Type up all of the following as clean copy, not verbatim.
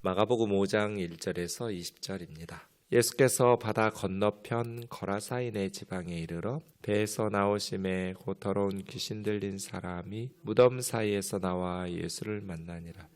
마가복음 5장 1절에서 20절입니다. 예수께서 바다 건너편 거라사인의 지방에 이르러 배에서 나오심에 곧 더러운 귀신 들린 사람이 무덤 사이에서 나와 예수를 만나니라.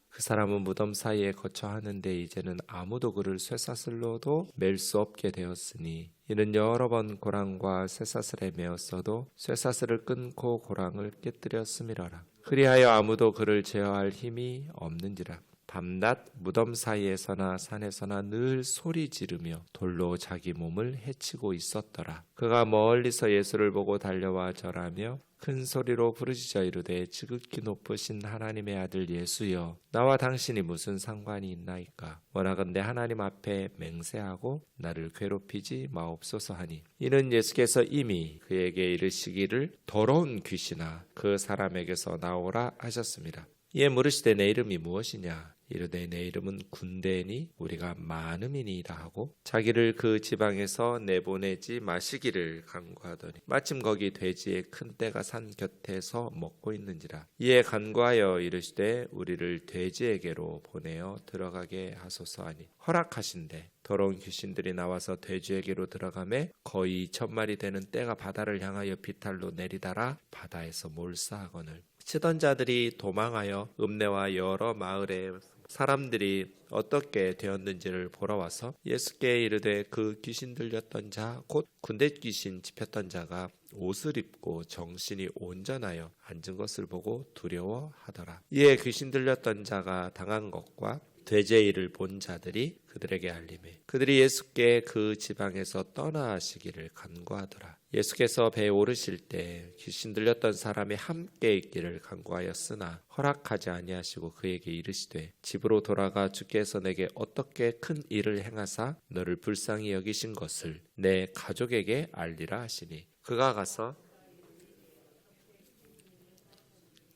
그 사람은 무덤 사이에 거처하는데 이제는 아무도 그를 쇠사슬로도 맬 수 없게 되었으니 이는 여러 번 고랑과 쇠사슬에 매었어도 쇠사슬을 끊고 고랑을 깨뜨렸음이러라. 그리하여 아무도 그를 제어할 힘이 없는지라. 밤낮 무덤 사이에서나 산에서나 늘 소리 지르며 돌로 자기 몸을 해치고 있었더라. 그가 멀리서 예수를 보고 달려와 절하며 큰 소리로 부르짖어 이르되 지극히 높으신 하나님의 아들 예수여, 나와 당신이 무슨 상관이 있나이까? 원하건대 하나님 앞에 맹세하고 나를 괴롭히지 마옵소서 하니, 이는 예수께서 이미 그에게 이르시기를 더러운 귀신아 그 사람에게서 나오라 하셨습니다. 이에 물으시되 내 이름이 무엇이냐? 이르되 내 이름은 군대니 우리가 많음이니이다 하고 자기를 그 지방에서 내보내지 마시기를 간구하더니 마침 거기 돼지의 큰 떼가 산 곁에서 먹고 있는지라. 이에 간구하여 이르시되 우리를 돼지에게로 보내어 들어가게 하소서 하니 허락하신대 더러운 귀신들이 나와서 돼지에게로 들어가매 거의 2,000마리 되는 떼가 바다를 향하여 비탈로 내리달아 바다에서 몰사하거늘 치던 자들이 도망하여 읍내와 여러 마을에 사람들이 어떻게 되었는지를 보러 와서 예수께 이르되 그 귀신 들렸던 자 곧 군대 귀신 집혔던 자가 옷을 입고 정신이 온전하여 앉은 것을 보고 두려워하더라. 이에 귀신 들렸던 자가 당한 것과 돼지의 일을 본 자들이 그들에게 알림해 그들이 예수께 그 지방에서 떠나시기를 간구하더라. 예수께서 배에 오르실 때 귀신 들렸던 사람이 함께 있기를 간구하였으나 허락하지 아니하시고 그에게 이르시되 집으로 돌아가 주께서 내게 어떻게 큰 일을 행하사 너를 불쌍히 여기신 것을 내 가족에게 알리라 하시니 그가 가서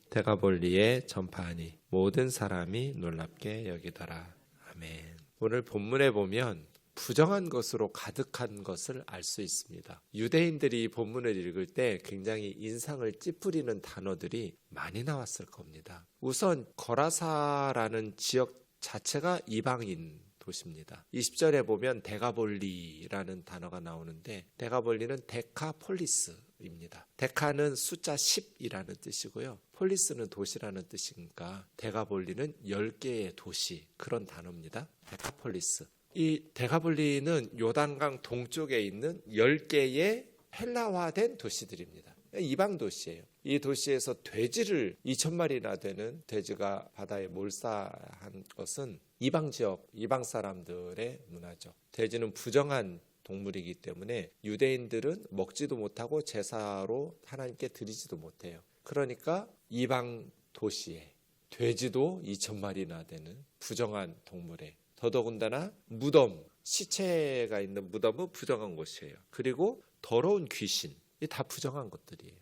데가볼리에 전파하니 모든 사람이 놀랍게 여기더라. 아멘. 오늘 본문에 보면 부정한 것으로 가득한 것을 알 수 있습니다. 유대인들이 본문을 읽을 때 굉장히 인상을 찌푸리는 단어들이 많이 나왔을 겁니다. 우선 거라사라는 지역 자체가 이방인 도시입니다. 20절에 보면 데가볼리라는 단어가 나오는데 데가볼리는 데카폴리스입니다. 데카는 숫자 10이라는 뜻이고요. 폴리스는 도시라는 뜻이니까 데가볼리는 10개의 도시, 그런 단어입니다. 데카폴리스. 이 데가볼리는 요단강 동쪽에 있는 10개의 헬라화된 도시들입니다. 이방 도시예요. 이 도시에서 돼지를 2,000마리나 되는 돼지가 바다에 몰사한 것은 이방 지역, 이방 사람들의 문화죠. 돼지는 부정한 동물이기 때문에 유대인들은 먹지도 못하고 제사로 하나님께 드리지도 못해요. 그러니까 이방 도시에 돼지도 2,000마리나 되는 부정한 동물에 더더군다나 무덤, 시체가 있는 무덤은 부정한 곳이에요. 그리고 더러운 귀신, 이 다 부정한 것들이에요.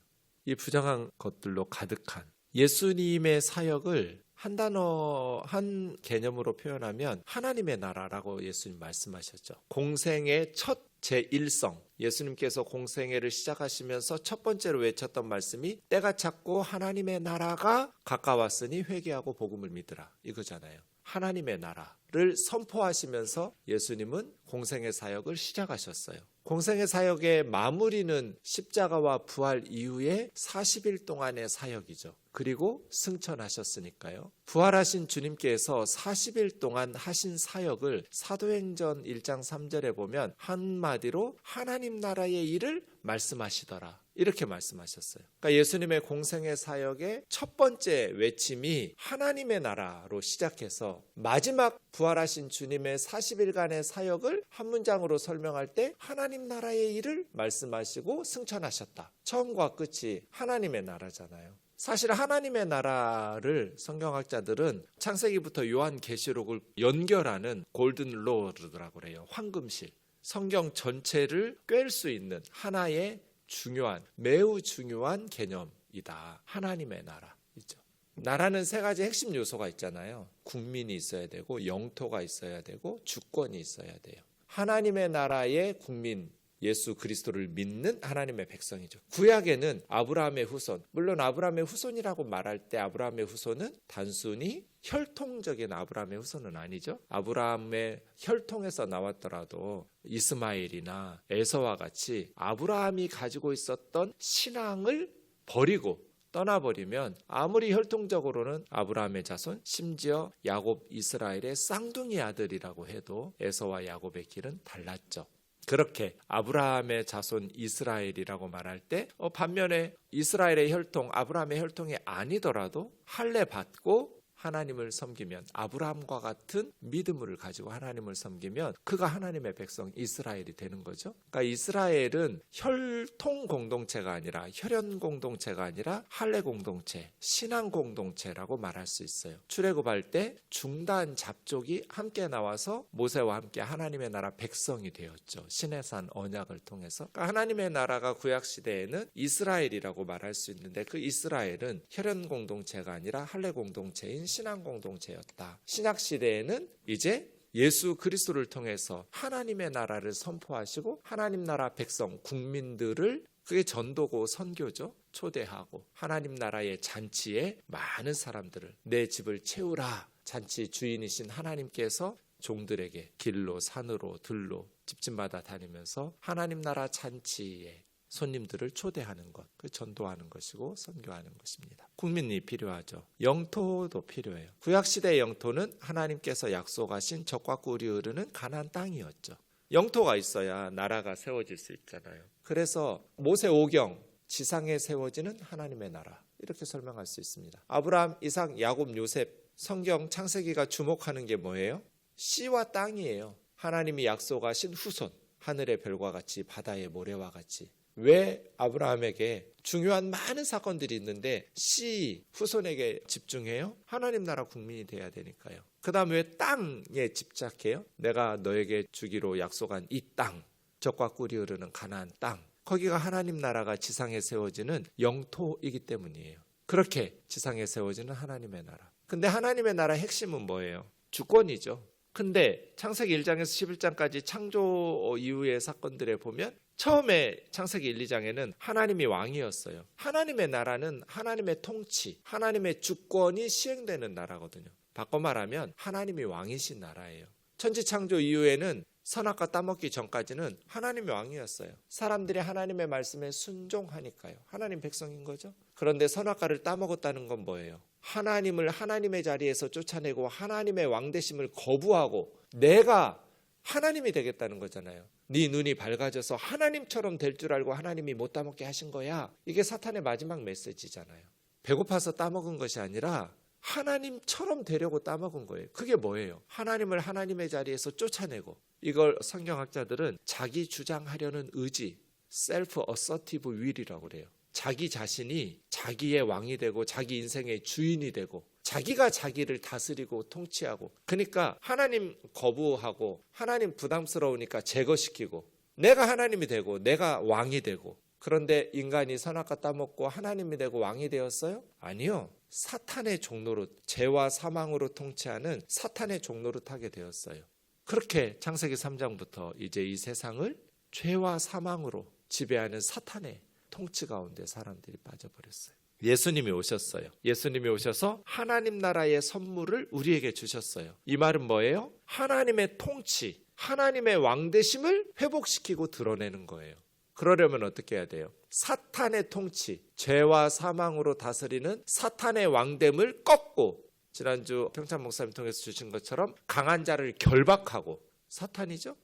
이 부정한 것들로 가득한 예수님의 사역을 한 단어, 한 개념으로 표현하면 하나님의 나라라고 예수님 말씀하셨죠. 공생의 첫 제1성, 예수님께서 공생애를 시작하시면서 첫 번째로 외쳤던 말씀이 때가 찼고 하나님의 나라가 가까웠으니 회개하고 복음을 믿으라, 이거잖아요. 하나님의 나라를 선포하시면서 예수님은 공생의 사역을 시작하셨어요. 공생의 사역의 마무리는 십자가와 부활 이후에 40일 동안의 사역이죠. 그리고 승천하셨으니까요. 부활하신 주님께서 40일 동안 하신 사역을 사도행전 1장 3절에 보면 한마디로 하나님 나라의 일을 말씀하시더라, 이렇게 말씀하셨어요. 그러니까 예수님의 공생의 사역의 첫 번째 외침이 하나님의 나라로 시작해서 마지막 부활하신 주님의 40일간의 사역을 한 문장으로 설명할 때 하나님 나라의 일을 말씀하시고 승천하셨다. 처음과 끝이 하나님의 나라잖아요. 사실 하나님의 나라를 성경학자들은 창세기부터 요한계시록을 연결하는 골든 로드라고 그래요. 황금실. 성경 전체를 꿰을 수 있는 하나의 중요한, 매우 중요한 개념이다. 하나님의 나라이죠. 나라는 세 가지 핵심 요소가 있잖아요. 국민이 있어야 되고, 영토가 있어야 되고, 주권이 있어야 돼요. 하나님의 나라의 국민, 예수 그리스도를 믿는 하나님의 백성이죠. 구약에는 아브라함의 후손, 물론 아브라함의 후손이라고 말할 때 아브라함의 후손은 단순히 혈통적인 아브라함의 후손은 아니죠. 아브라함의 혈통에서 나왔더라도 이스마엘이나 에서와 같이 아브라함이 가지고 있었던 신앙을 버리고 떠나버리면 아무리 혈통적으로는 아브라함의 자손, 심지어 야곱 이스라엘의 쌍둥이 아들이라고 해도 에서와 야곱의 길은 달랐죠. 그렇게 아브라함의 자손 이스라엘이라고 말할 때 반면에 이스라엘의 혈통, 아브라함의 혈통이 아니더라도 할례 받고 하나님을 섬기면, 아브라함과 같은 믿음을 가지고 하나님을 섬기면 그가 하나님의 백성 이스라엘이 되는 거죠. 그러니까 이스라엘은 혈통 공동체가 아니라, 혈연 공동체가 아니라 할례 공동체, 신앙 공동체라고 말할 수 있어요. 출애굽할 때 중단 잡족이 함께 나와서 모세와 함께 하나님의 나라 백성이 되었죠. 시내산 언약을 통해서. 그러니까 하나님의 나라가 구약 시대에는 이스라엘이라고 말할 수 있는데, 그 이스라엘은 혈연 공동체가 아니라 할례 공동체인 신앙 공동체였다. 신약 시대에는 이제 예수 그리스도를 통해서 하나님의 나라를 선포하시고 하나님 나라 백성, 국민들을, 그게 전도고 선교죠. 초대하고 하나님 나라의 잔치에 많은 사람들을, 내 집을 채우라. 잔치 주인이신 하나님께서 종들에게 길로 산으로 들로 집집마다 다니면서 하나님 나라 잔치에 손님들을 초대하는 것, 그 전도하는 것이고 선교하는 것입니다. 국민이 필요하죠. 영토도 필요해요. 구약시대의 영토는 하나님께서 약속하신 적과 꿀이 흐르는 가나안 땅이었죠. 영토가 있어야 나라가 세워질 수 있잖아요. 그래서 모세오경, 지상에 세워지는 하나님의 나라, 이렇게 설명할 수 있습니다. 아브라함, 이삭, 야곱, 요셉, 성경 창세기가 주목하는 게 뭐예요? 씨와 땅이에요. 하나님이 약속하신 후손, 하늘의 별과 같이 바다의 모래와 같이. 왜 아브라함에게 중요한 많은 사건들이 있는데 씨 후손에게 집중해요? 하나님 나라 국민이 돼야 되니까요. 그 다음 왜 땅에 집착해요? 내가 너에게 주기로 약속한 이 땅, 젖과 꿀이 흐르는 가나안 땅, 거기가 하나님 나라가 지상에 세워지는 영토이기 때문이에요. 그렇게 지상에 세워지는 하나님의 나라. 근데 하나님의 나라의 핵심은 뭐예요? 주권이죠. 근데 창세기 1장에서 11장까지 창조 이후의 사건들에 보면 처음에 창세기 1, 2장에는 하나님이 왕이었어요. 하나님의 나라는 하나님의 통치, 하나님의 주권이 시행되는 나라거든요. 바꿔 말하면 하나님이 왕이신 나라예요. 천지창조 이후에는 선악과 따먹기 전까지는 하나님이 왕이었어요. 사람들이 하나님의 말씀에 순종하니까요. 하나님 백성인 거죠. 그런데 선악과를 따먹었다는 건 뭐예요? 하나님을 하나님의 자리에서 쫓아내고 하나님의 왕되심을 거부하고 내가 하나님이 되겠다는 거잖아요. 네 눈이 밝아져서 하나님처럼 될 줄 알고 하나님이 못 따먹게 하신 거야. 이게 사탄의 마지막 메시지잖아요. 배고파서 따먹은 것이 아니라 하나님처럼 되려고 따먹은 거예요. 그게 뭐예요? 하나님을 하나님의 자리에서 쫓아내고, 이걸 성경학자들은 자기 주장하려는 의지, 셀프 어서티브 윌이라고 그래요. 자기 자신이 자기의 왕이 되고 자기 인생의 주인이 되고 자기가 자기를 다스리고 통치하고, 그러니까 하나님 거부하고 하나님 부담스러우니까 제거시키고 내가 하나님이 되고 내가 왕이 되고. 그런데 인간이 선악과 따먹고 하나님이 되고 왕이 되었어요? 아니요. 사탄의 종노릇, 죄와 사망으로 통치하는 사탄의 종노릇하게 되었어요. 그렇게 창세기 3장부터 이제 이 세상을 죄와 사망으로 지배하는 사탄의 통치 가운데 사람들이 빠져버렸어요. 예수님이 오셨어요. 예수님이 오셔서 하나님 나라의 선물을 우리에게 주셨어요. 이 말은 뭐예요? 하나님의 통치, 하나님의 왕되심을 회복시키고 드러내는 거예요. 그러려면 어떻게 해야 돼요? 사탄의 통치, 죄와 사망으로 다스리는 사탄의 왕됨을 꺾고, 지난주 평창 목사님 통해서 주신 것처럼 강한 자를 결박하고, 사탄이죠?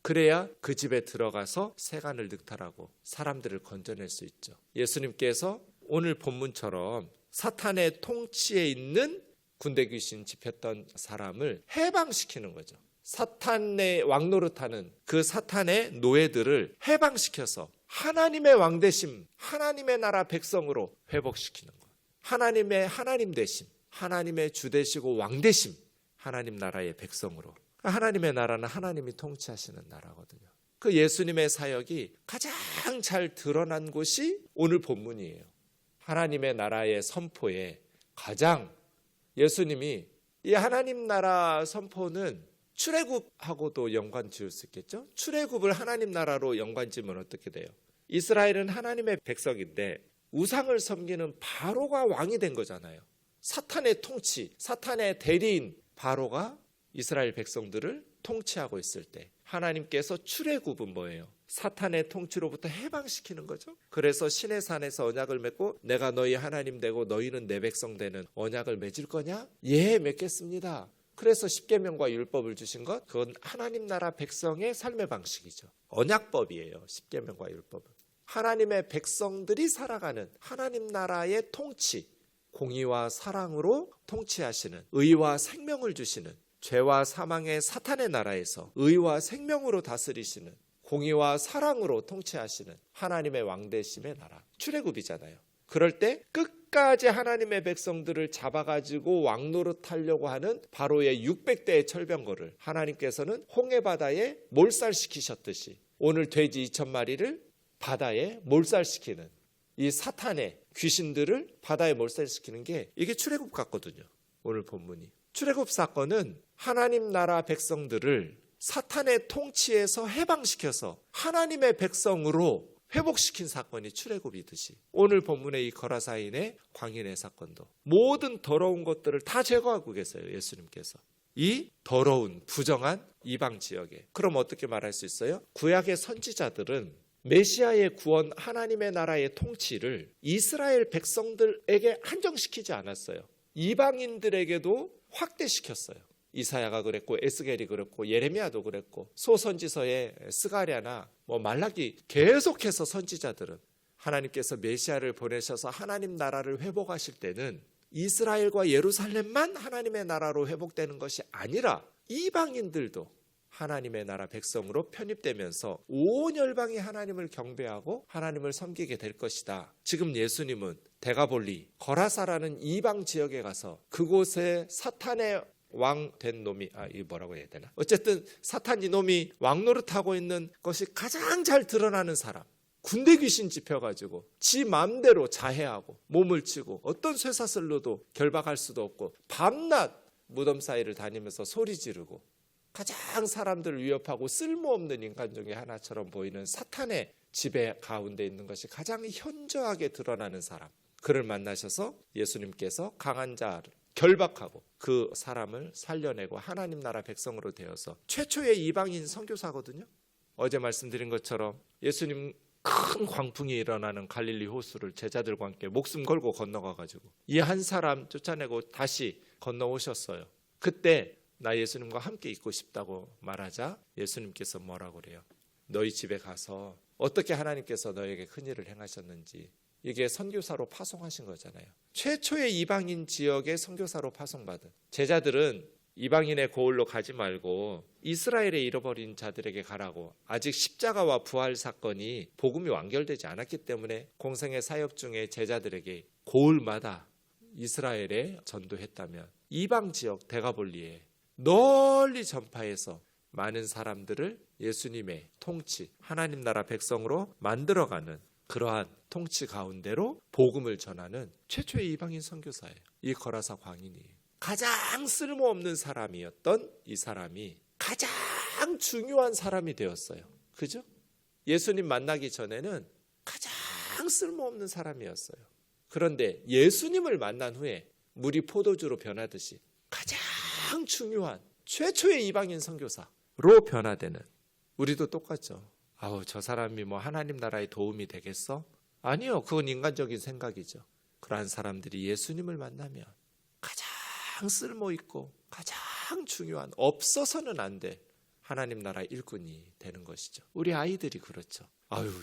그래야 그 집에 들어가서 세간을 늑탈하고 사람들을 건져낼 수 있죠. 예수님께서 오늘 본문처럼 사탄의 통치에 있는 군대 귀신 집혔던 사람을 해방시키는 거죠. 사탄의 왕노릇하는 그 사탄의 노예들을 해방시켜서 하나님의 왕되심, 하나님의 나라 백성으로 회복시키는 거예요. 하나님의 하나님 되심, 하나님의 주 되시고 왕 되심, 하나님 나라의 백성으로. 하나님의 나라는 하나님이 통치하시는 나라거든요. 그 예수님의 사역이 가장 잘 드러난 곳이 오늘 본문이에요. 하나님의 나라의 선포에 가장 예수님이, 이 하나님 나라 선포는 출애굽하고도 연관 지을 수 있겠죠? 출애굽을 하나님 나라로 연관 지으면 어떻게 돼요? 이스라엘은 하나님의 백성인데 우상을 섬기는 바로가 왕이 된 거잖아요. 사탄의 통치, 사탄의 대리인 바로가 이스라엘 백성들을 통치하고 있을 때 하나님께서 출애굽은 뭐예요? 사탄의 통치로부터 해방시키는 거죠. 그래서 시내 산에서 언약을 맺고 내가 너희 하나님 되고 너희는 내 백성 되는 언약을 맺을 거냐? 예, 맺겠습니다. 그래서 십계명과 율법을 주신 것, 그건 하나님 나라 백성의 삶의 방식이죠. 언약법이에요. 십계명과 율법은 하나님의 백성들이 살아가는 하나님 나라의 통치, 공의와 사랑으로 통치하시는, 의와 생명을 주시는, 죄와 사망의 사탄의 나라에서 의와 생명으로 다스리시는, 공의와 사랑으로 통치하시는 하나님의 왕되심의 나라, 출애굽이잖아요. 그럴 때 끝까지 하나님의 백성들을 잡아가지고 왕노릇하려고 하는 바로의 600대의 철병거를 하나님께서는 홍해바다에 몰살시키셨듯이 오늘 돼지 2000마리를 바다에 몰살시키는, 이 사탄의 귀신들을 바다에 몰살시키는 게 이게 출애굽 같거든요. 오늘 본문이. 출애굽 사건은 하나님 나라 백성들을 사탄의 통치에서 해방시켜서 하나님의 백성으로 회복시킨 사건이 출애굽이듯이 오늘 본문의 이 거라사인의 광인의 사건도 모든 더러운 것들을 다 제거하고 계세요. 예수님께서 이 더러운 부정한 이방 지역에. 그럼 어떻게 말할 수 있어요? 구약의 선지자들은 메시아의 구원, 하나님의 나라의 통치를 이스라엘 백성들에게 한정시키지 않았어요. 이방인들에게도 확대시켰어요. 이사야가 그랬고 에스겔이 그랬고 예레미야도 그랬고 소선지서의 스가랴나 말라기 계속해서 선지자들은 하나님께서 메시아를 보내셔서 하나님 나라를 회복하실 때는 이스라엘과 예루살렘만 하나님의 나라로 회복되는 것이 아니라 이방인들도 하나님의 나라 백성으로 편입되면서 온 열방이 하나님을 경배하고 하나님을 섬기게 될 것이다. 지금 예수님은 데가볼리, 거라사라는 이방 지역에 가서 그곳에 사탄의 왕 된 놈이 이 뭐라고 해야 되나? 어쨌든 사탄 이놈이 왕노릇하고 있는 것이 가장 잘 드러나는 사람. 군대 귀신 집혀가지고 지 마음대로 자해하고 몸을 치고 어떤 쇠사슬로도 결박할 수도 없고 밤낮 무덤 사이를 다니면서 소리 지르고 가장 사람들을 위협하고 쓸모없는 인간 중에 하나처럼 보이는 사탄의 지배 가운데 있는 것이 가장 현저하게 드러나는 사람. 그를 만나셔서 예수님께서 강한 자를 결박하고 그 사람을 살려내고 하나님 나라 백성으로 되어서 최초의 이방인 선교사거든요. 어제 말씀드린 것처럼 예수님 큰 광풍이 일어나는 갈릴리 호수를 제자들과 함께 목숨 걸고 건너가가지고 이 한 사람 쫓아내고 다시 건너오셨어요. 그때 나 예수님과 함께 있고 싶다고 말하자 예수님께서 뭐라고 그래요? 너희 집에 가서 어떻게 하나님께서 너에게 큰일을 행하셨는지. 이게 선교사로 파송하신 거잖아요. 최초의 이방인 지역에 선교사로 파송받은 제자들은 이방인의 고을로 가지 말고 이스라엘에 잃어버린 자들에게 가라고. 아직 십자가와 부활 사건이 복음이 완결되지 않았기 때문에 공생의 사역 중에 제자들에게 고을마다 이스라엘에 전도했다면 이방 지역 데가볼리에 널리 전파해서 많은 사람들을 예수님의 통치, 하나님 나라 백성으로 만들어가는 그러한 통치 가운데로 복음을 전하는 최초의 이방인 선교사예요. 이 거라사 광인이 가장 쓸모없는 사람이었던 이 사람이 가장 중요한 사람이 되었어요. 그죠? 예수님 만나기 전에는 가장 쓸모없는 사람이었어요. 그런데 예수님을 만난 후에 물이 포도주로 변하듯이 가장 중요한 최초의 이방인 선교사로 변화되는, 우리도 똑같죠. 저 사람이 하나님 나라에 도움이 되겠어? 아니요, 그건 인간적인 생각이죠. 그러한 사람들이 예수님을 만나면 가장 쓸모있고 가장 중요한, 없어서는 안 돼 하나님 나라 일꾼이 되는 것이죠. 우리 아이들이 그렇죠.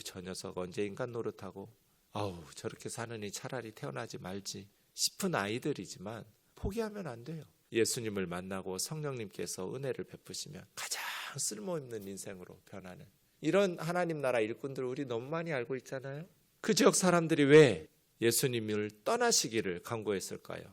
저 녀석 언제 인간 노릇하고 저렇게 사느니 차라리 태어나지 말지 싶은 아이들이지만 포기하면 안 돼요. 예수님을 만나고 성령님께서 은혜를 베푸시면 가장 쓸모있는 인생으로 변하는 이런 하나님 나라 일꾼들 우리 너무 많이 알고 있잖아요. 그 지역 사람들이 왜 예수님을 떠나시기를 강구했을까요?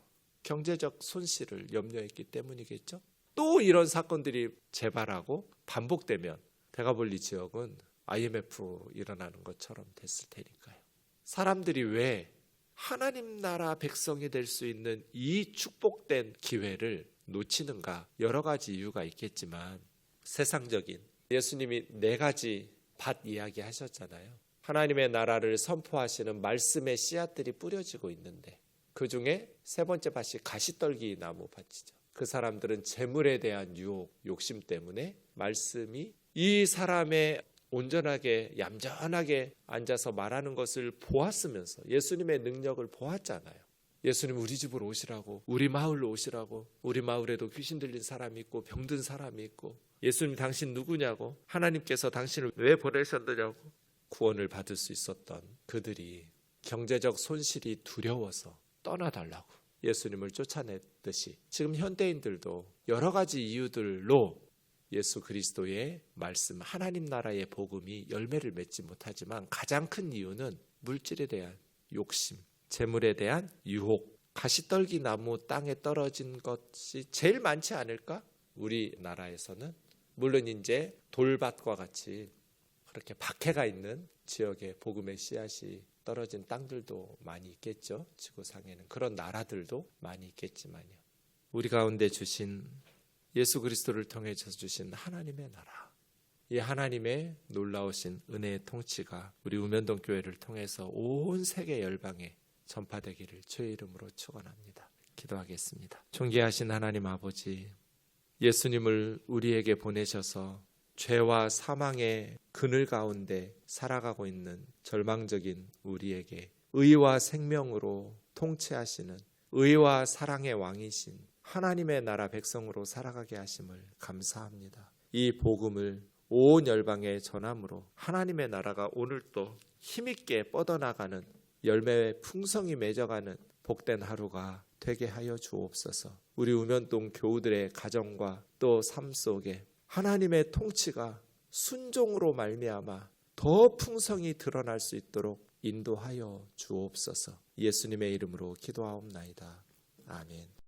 경제적 손실을 염려했기 때문이겠죠. 또 이런 사건들이 재발하고 반복되면 데가볼리 지역은 IMF 일어나는 것처럼 됐을 테니까요. 사람들이 왜 하나님 나라 백성이 될 수 있는 이 축복된 기회를 놓치는가? 여러 가지 이유가 있겠지만 세상적인 예수님이 4가지 밭 이야기 하셨잖아요. 하나님의 나라를 선포하시는 말씀의 씨앗들이 뿌려지고 있는데 그 중에 3번째 밭이 가시떨기 나무 밭이죠. 그 사람들은 재물에 대한 유혹, 욕심 때문에 말씀이 이 사람의 온전하게 얌전하게 앉아서 말하는 것을 보았으면서 예수님의 능력을 보았잖아요. 예수님 우리 집으로 오시라고, 우리 마을로 오시라고, 우리 마을에도 귀신 들린 사람이 있고 병든 사람이 있고, 예수님 당신 누구냐고, 하나님께서 당신을 왜 보내셨느냐고 구원을 받을 수 있었던 그들이 경제적 손실이 두려워서 떠나달라고 예수님을 쫓아냈듯이 지금 현대인들도 여러 가지 이유들로 예수 그리스도의 말씀, 하나님 나라의 복음이 열매를 맺지 못하지만 가장 큰 이유는 물질에 대한 욕심, 재물에 대한 유혹, 가시떨기 나무 땅에 떨어진 것이 제일 많지 않을까? 우리나라에서는 물론 이제 돌밭과 같이 그렇게 박해가 있는 지역에 복음의 씨앗이 떨어진 땅들도 많이 있겠죠. 지구상에는 그런 나라들도 많이 있겠지만요. 우리 가운데 주신 예수 그리스도를 통해서 주신 하나님의 나라, 이 하나님의 놀라우신 은혜의 통치가 우리 우면동 교회를 통해서 온 세계 열방에 전파되기를 주의 이름으로 축원합니다. 기도하겠습니다. 존귀하신 하나님 아버지, 예수님을 우리에게 보내셔서 죄와 사망의 그늘 가운데 살아가고 있는 절망적인 우리에게 의와 생명으로 통치하시는 의와 사랑의 왕이신 하나님의 나라 백성으로 살아가게 하심을 감사합니다. 이 복음을 온 열방에 전함으로 하나님의 나라가 오늘 또 힘있게 뻗어나가는 열매의 풍성이 맺어가는 복된 하루가 되게 하여 주옵소서. 우리 우면동 교우들의 가정과 또 삶 속에 하나님의 통치가 순종으로 말미암아 더 풍성히 드러날 수 있도록 인도하여 주옵소서. 예수님의 이름으로 기도하옵나이다. 아멘.